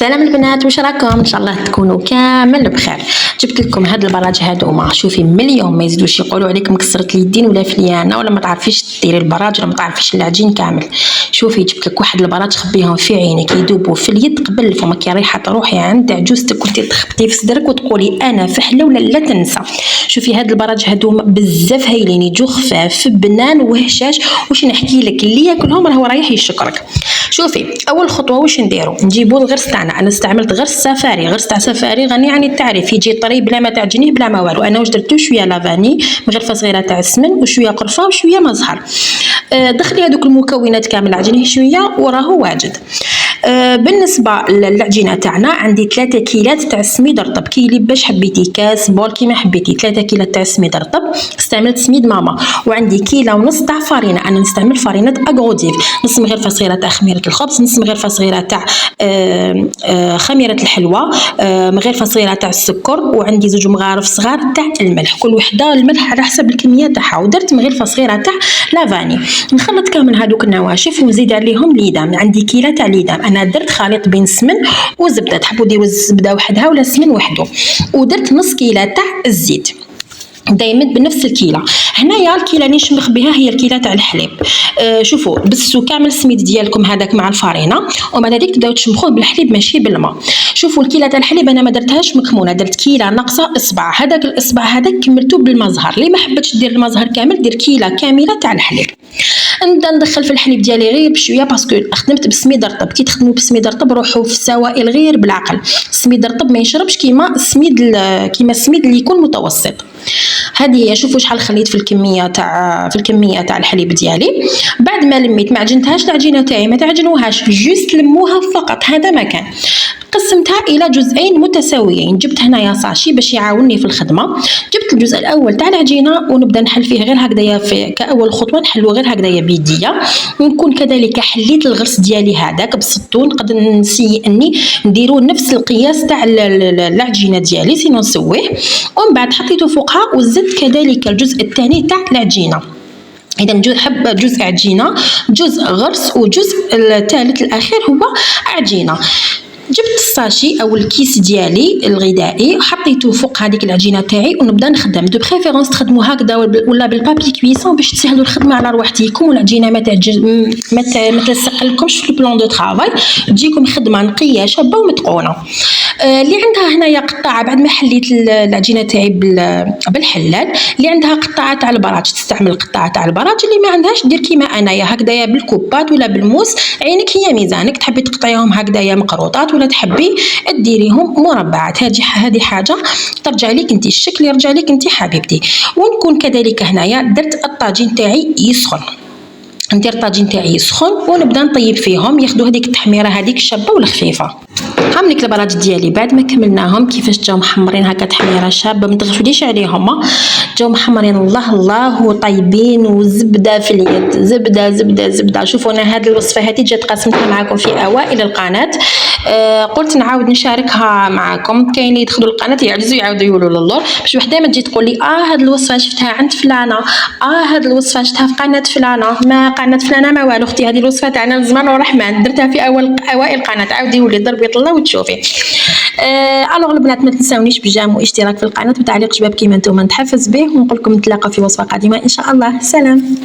سلام البنات، واش راكم؟ ان شاء الله تكونوا كامل بخير. جبت لكم هاد البراج هادوما، شوفي من اليوم ما يزيدوش يقولوا عليك مكسره اليدين ولا فليانه ولا ما تعرفيش ديري البراج ولا ما تعرفيش العجين كامل. شوفي جبت لك واحد البراج خبيهم في عينك يذوبوا في اليد قبل الفم، كي رايحه تروحي عند عجوزتك وانت تخبطي في صدرك وتقولي انا فحله ولا لا تنسى. شوفي هاد البراج هادوما بزاف هايلين، يجوا خفاف بنان وهشاش. واش نحكي لك، اللي ياكلهم راهو رايح يشكرك. شوفي اول خطوه واش نديرو، نجيبو الغرس تاعنا. انا استعملت غرس سفاري، غرس تاع سفاري غني عن التعريف، يجي طري بلا ما تعجنيه بلا ما والو. انا واش درتو شويه لافاني، مغرفه صغيره تاع السمن وشويه قرفه وشويه ما زهر. دخلي هذوك المكونات كامل عجنيه شويه وراهو واجد. بالنسبه للعجينه تاعنا عندي 3 كيلات تاع السميد رطب، كيلي باش حبيتي، كاس بول كيما حبيتي. 3 كيلات تاع السميد رطب، استعملت سميد ماما. وعندي كيلة ونص تاع فارينه، انا نستعمل فارينه اغوديف، نص مغرفه صغيره تاع خميره الخبز، نص مغرفه صغيره تاع خميره الحلوى، مغرفه صغيره تاع السكر، وعندي 2 مغارف صغار تاع الملح، كل وحده الملح على حسب الكميه تاعها، ودرت مغرفه صغيره تاع لافاني. نخلط كامل هذوك النواشف ونزيد عليهم ليدام. عندي كيلة تاع ليدام، انا درت خليط بين سمن وزبده، تحبوا ديروا الزبده وحدها ولا السمن وحده. ودرت نص كيلة تاع الزيت دايما بنفس الكيله. هنايا الكيله اللي نشمخ بها هي الكيله تاع الحليب. شوفوا بسوا كامل السميد ديالكم هذاك مع الفارينه، ومن هذيك تبداو تشمخوه بالحليب ماشي بالماء. شوفوا الكيله تاع الحليب انا ما درتهاش مكمونه، درت كيله ناقصه اصبع، هذاك الاصبع هذاك كملته بالماء زهر. اللي ما حبتش دير الماء زهر كامل دير كيله كامله تاع الحليب. نبدا ندخل في الحليب ديالي غير بشويه باسكو خدمت بالسميد رطب. كي تخدموا بالسميد رطب روحوا في السوائل غير بالعقل، السميد رطب ما يشربش كيما السميد اللي يكون متوسط. هذه هي. شوفوا شحال خليت في الكميه تاع الحليب ديالي. بعد ما لميت ما عجنتهاش العجينه تاعي، ما تعجنوهاش، جوست لموها فقط، هذا ما كان. قسمتها الى جزئين متساويين. جبت هنايا ساشي باش يعاونني في الخدمه. جبت الجزء الاول تاع العجينه ونبدا نحل فيه غير هكذايا، كاول خطوه نحلو غير هكذايا بيديا. ونكون كذلك حليت الغرس ديالي هذاك بسطو، نقدر نسي اني نديرو نفس القياس تاع العجينه ديالي سينو نسويه. ومن بعد حطيته فوقها وزدت كذلك الجزء الثاني تاع العجينه. اذا حب جزء عجينه، جزء غرس، وجزء الثالث الاخير هو عجينه. جبت الساشي او الكيس ديالي الغذائي حطيته فوق هذيك العجينه تاعي ونبدا نخدم. دو بريفيرونس تخدموا هكذا ولا بالبابي كويسون باش تسهلوا الخدمه على رواحتكم، والعجينه ما تلصقلكمش في البلان دو طرافاي، تجيكم خدمه نقيه شابه ومتقونه. اللي عندها هنايا قطاعه بعد ما حليت العجينه تاعي بالحلال، اللي عندها قطاعه تاع البراج تستعمل قطاعه تاع البراج، اللي ما عندهاش دير كيما انايا هكذايا بالكوبات ولا بالموس. عينك هي ميزانك، تحبي تقطعيهم هكذايا مقروطات ولا تحبي ديريهم مربعات، هذه حاجه ترجع لك انت، الشكل يرجع لك انت حبيبتي. ونكون كذلك هنايا درت الطاجين تاعي يسخن، ندير الطاجين تاعي يسخن ونبدا نطيب فيهم، ياخذوا هذيك التحميره هذيك الشابه والخفيفه. هاملك البراج ديالي بعد ما كملناهم كيفاش جاو محمرين هكا تحميره شابه، ما تغفليش عليهم، جاو محمرين الله الله وطيبين، وزبده في اليد، زبده زبده زبده. شوفوا انا هذه الوصفه هذه جات قاسمتها معكم في اوائل القناه، قلت نعاود نشاركها معكم. كاين اللي يدخلوا القناه يعجزوا يعاودوا يقولوا للور، باش وحده ما تجي تقول لي هذه الوصفه شفتها عند فلانه، هذه الوصفه شفتها في قناه فلانه. ما قناه فلانه ما والو اختي، هذه الوصفه تاعنا زمان ورحمن، درتها في اوائل قناه، عاودي ولي ضربي طله وتشوفي. الوغ البنات ما تنساونيش بجام واشتراك في القناه وتعليق شباب كيما نتوما نتحفز به، ونقول لكم نتلاقى في وصفه قادمه ان شاء الله. سلام.